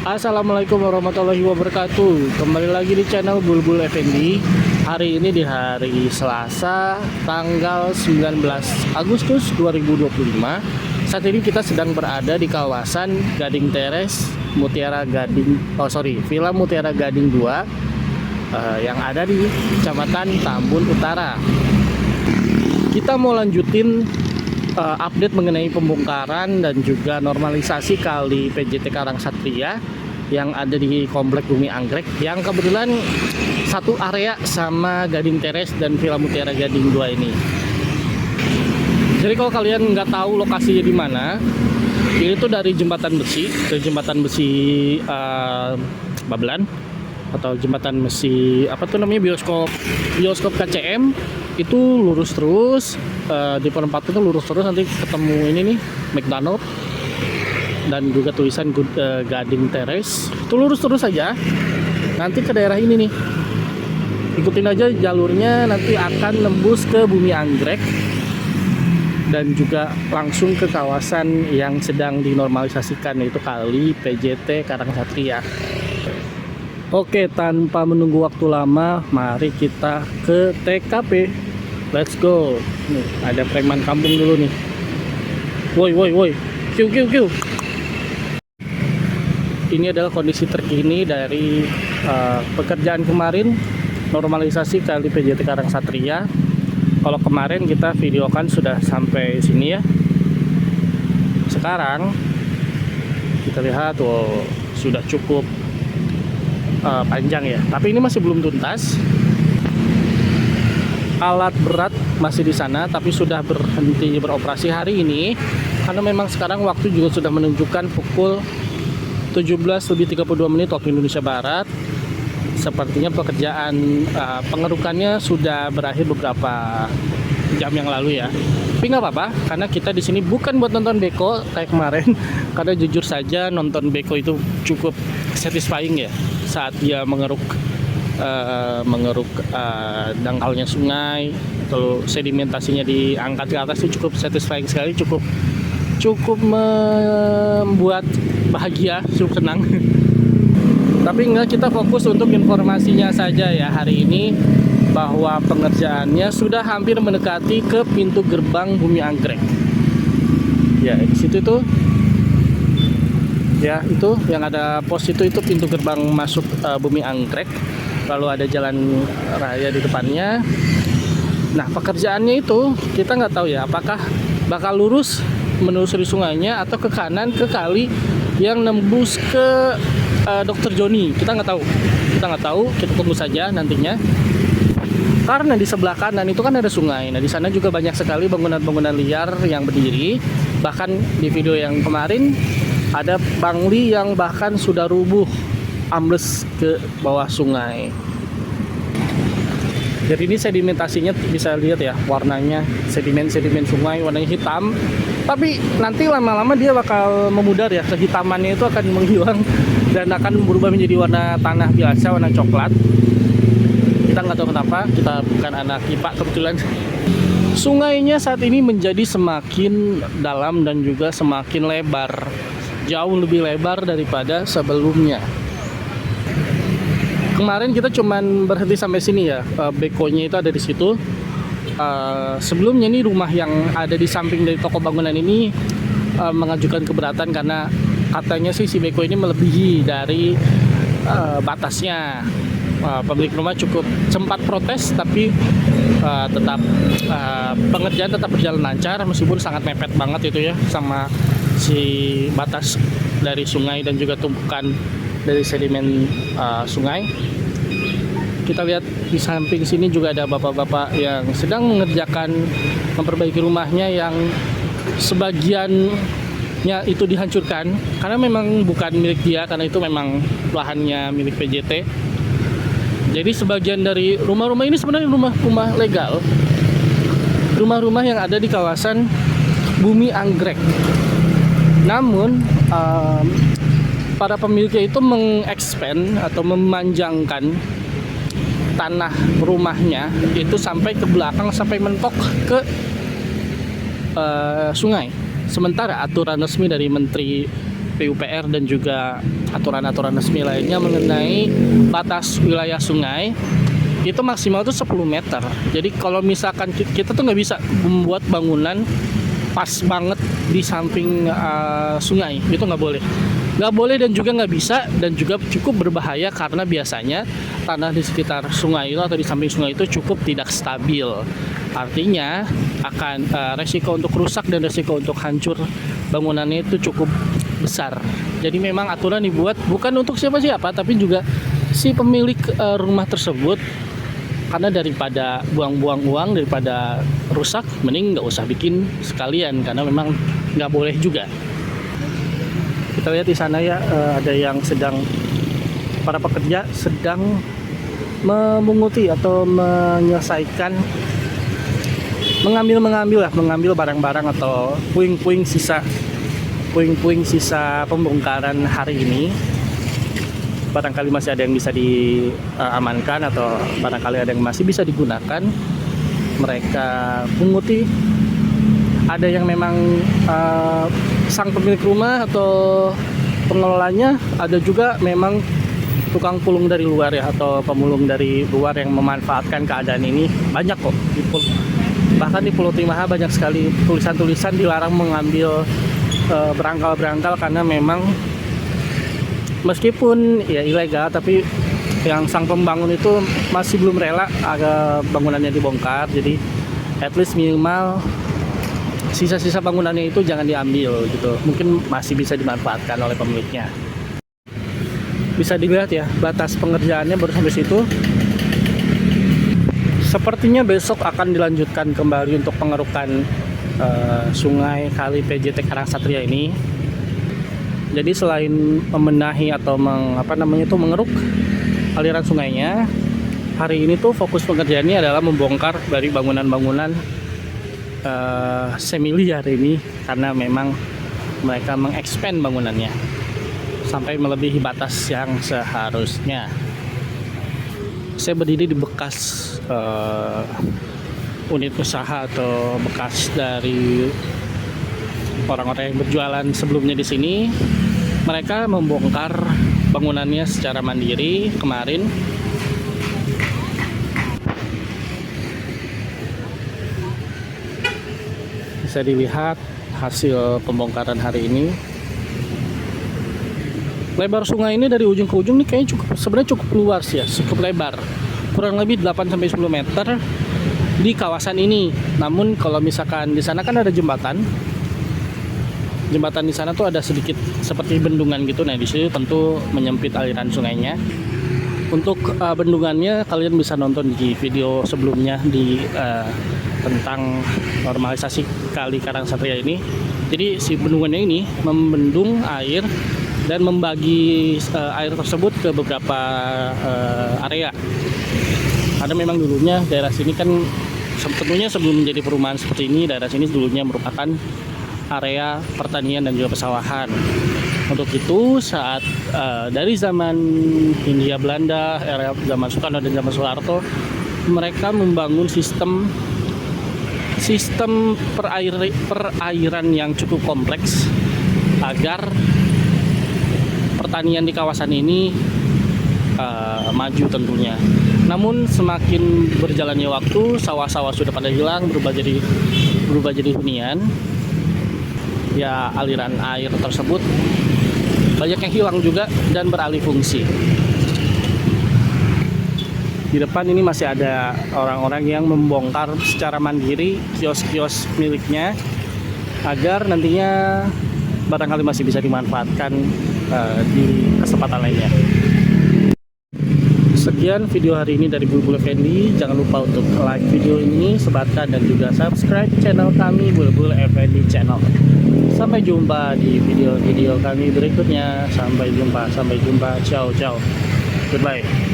Assalamualaikum warahmatullahi wabarakatuh. Kembali lagi di channel Bulbul Effendi. Hari ini di hari Selasa tanggal 19 Agustus 2025. Saat ini kita sedang berada di kawasan Gading Teres Mutiara Gading Villa Mutiara Gading 2 yang ada di Kecamatan Tambun Utara. Kita mau lanjutin update mengenai pembongkaran dan juga normalisasi kali PJT Karangsatria yang ada di Komplek Bumi Anggrek, yang kebetulan satu area sama Gading Teres dan Villa Mutiara Gading 2 ini. Jadi kalau kalian nggak tahu lokasinya di mana, ini tuh dari jembatan besi ke jembatan besi Babelan atau jembatan besi apa tuh namanya, bioskop KCM, itu lurus terus di perempatan itu lurus terus, nanti ketemu ini nih McDonald dan juga tulisan Gading Teres. Itu lurus terus aja nanti ke daerah ini nih, ikutin aja jalurnya, nanti akan nembus ke Bumi Anggrek dan juga langsung ke kawasan yang sedang dinormalisasikan, yaitu kali PJT Karangsatria. Oke, tanpa menunggu waktu lama, mari kita ke TKP. Let's go. Nih, ada preman kampung dulu nih. Woi. Kiu. Ini adalah kondisi terkini dari pekerjaan kemarin, normalisasi kali PJT Karangsatria. Kalau kemarin kita videokan sudah sampai sini ya. Sekarang kita lihat, sudah cukup panjang ya, tapi ini masih belum tuntas. Alat berat masih di sana, tapi sudah berhenti beroperasi hari ini karena memang sekarang waktu juga sudah menunjukkan pukul 17:32 waktu Indonesia Barat. Sepertinya pekerjaan pengerukannya sudah berakhir beberapa jam yang lalu ya. Tapi nggak apa-apa, karena kita di sini bukan buat nonton beko kayak kemarin. Karena jujur saja nonton beko itu cukup satisfying ya, saat dia mengeruk dangkalnya sungai atau sedimentasinya diangkat ke atas, itu cukup satisfying sekali, cukup membuat bahagia, cukup senang. Tapi enggak, kita fokus untuk informasinya saja ya hari ini, bahwa pengerjaannya sudah hampir mendekati ke pintu gerbang Bumi Anggrek. Ya, di situ tuh. Ya, itu yang ada pos itu pintu gerbang masuk Bumi Anggrek. Lalu ada jalan raya di depannya. Nah, pekerjaannya itu kita nggak tahu ya, apakah bakal lurus menelusuri sungainya atau ke kanan ke kali yang nembus ke Dr. Joni. Kita nggak tahu, kita tunggu saja nantinya. Karena di sebelah kanan itu kan ada sungai. Nah, di sana juga banyak sekali bangunan-bangunan liar yang berdiri. Bahkan di video yang kemarin ada bangli yang bahkan sudah rubuh, ambles ke bawah sungai. Jadi ini sedimentasinya bisa lihat ya, warnanya sedimen sungai warnanya hitam. Tapi nanti lama-lama dia bakal memudar ya, kehitamannya itu akan menghilang dan akan berubah menjadi warna tanah biasa, warna coklat. Kita nggak tahu kenapa, kita bukan anak IPA kebetulan. Sungainya saat ini menjadi semakin dalam dan juga semakin lebar, jauh lebih lebar daripada sebelumnya. Kemarin kita cuman berhenti sampai sini ya, bekonya itu ada di situ. Sebelumnya nih rumah yang ada di samping dari toko bangunan ini mengajukan keberatan karena katanya sih si beko ini melebihi dari batasnya. Pemilik rumah cukup sempat protes, tapi tetap pengerjaan tetap berjalan lancar meskipun sangat mepet banget itu ya sama si batas dari sungai dan juga tumpukan dari sedimen sungai. Kita lihat di samping sini juga ada bapak-bapak yang sedang mengerjakan memperbaiki rumahnya yang sebagiannya itu dihancurkan karena memang bukan milik dia, karena itu memang lahannya milik PJT. Jadi sebagian dari rumah-rumah ini sebenarnya rumah-rumah legal, rumah-rumah yang ada di kawasan Bumi Anggrek. Namun para pemiliknya itu mengekspand atau memanjangkan tanah rumahnya itu sampai ke belakang, sampai mentok ke sungai. Sementara aturan resmi dari Menteri PUPR dan juga aturan-aturan resmi lainnya mengenai batas wilayah sungai itu maksimal tuh 10 meter. Jadi kalau misalkan kita tuh nggak bisa membuat bangunan pas banget di samping sungai, itu nggak boleh. Nggak boleh dan juga nggak bisa, dan juga cukup berbahaya karena biasanya tanah di sekitar sungai itu atau di samping sungai itu cukup tidak stabil. Artinya akan resiko untuk rusak dan resiko untuk hancur bangunannya itu cukup besar. Jadi memang aturan dibuat bukan untuk siapa-siapa, tapi juga si pemilik rumah tersebut. Karena daripada buang-buang uang, daripada rusak, mending nggak usah bikin sekalian karena memang nggak boleh juga. Kita lihat di sana ya, ada yang para pekerja sedang memunguti atau menyelesaikan mengambil barang-barang atau puing-puing sisa pembongkaran hari ini. Barangkali masih ada yang bisa diamankan atau barangkali ada yang masih bisa digunakan. Mereka punguti. Ada yang memang sang pemilik rumah atau pengelolanya, ada juga memang tukang pulung dari luar ya, atau pemulung dari luar yang memanfaatkan keadaan ini. Banyak kok, bahkan di Pulau Trimaha banyak sekali tulisan-tulisan dilarang mengambil berangkal-berangkal karena memang meskipun ya ilegal, tapi yang sang pembangun itu masih belum rela agar bangunannya dibongkar. Jadi at least minimal sisa-sisa bangunannya itu jangan diambil gitu. Mungkin masih bisa dimanfaatkan oleh pemiliknya. Bisa dilihat ya, batas pengerjaannya baru sampai situ. Sepertinya besok akan dilanjutkan kembali untuk pengerukan sungai kali PJT Karangsatria ini. Jadi selain membenahi atau mengeruk aliran sungainya, hari ini tuh fokus pengerjaannya adalah membongkar dari bangunan-bangunan semi-liar ini, karena memang mereka mengekspand bangunannya sampai melebihi batas yang seharusnya. Saya berdiri di bekas unit usaha atau bekas dari orang-orang yang berjualan sebelumnya di sini. Mereka membongkar bangunannya secara mandiri kemarin. Bisa dilihat hasil pembongkaran hari ini. Lebar sungai ini dari ujung ke ujung nih kayaknya sebenarnya cukup luas ya, cukup lebar. Kurang lebih 8-10 meter di kawasan ini. Namun kalau misalkan di sana kan ada jembatan. Jembatan di sana tuh ada sedikit seperti bendungan gitu. Nah, di situ tentu menyempit aliran sungainya. Untuk bendungannya kalian bisa nonton di video sebelumnya tentang normalisasi Kali Karangsatria ini. Jadi si bendungannya ini membendung air dan membagi air tersebut ke beberapa area. Karena memang dulunya daerah sini kan tentunya sebelum menjadi perumahan seperti ini, daerah sini dulunya merupakan area pertanian dan juga pesawahan. Untuk itu saat dari zaman Hindia Belanda, era zaman Soekarno dan zaman Soeharto, mereka membangun sistem perairan yang cukup kompleks agar pertanian di kawasan ini maju tentunya. Namun semakin berjalannya waktu, sawah-sawah sudah pada hilang, berubah jadi hunian. Ya, aliran air tersebut banyak yang hilang juga dan beralih fungsi. Di depan ini masih ada orang-orang yang membongkar secara mandiri kios-kios miliknya agar nantinya barangkali masih bisa dimanfaatkan di kesempatan lainnya. Sekian video hari ini dari Bulbul Effendi. Jangan lupa untuk like video ini, sebarkan dan juga subscribe channel kami Bulbul Effendi Channel. Sampai jumpa di video-video kami berikutnya. Sampai jumpa. Ciao. Goodbye.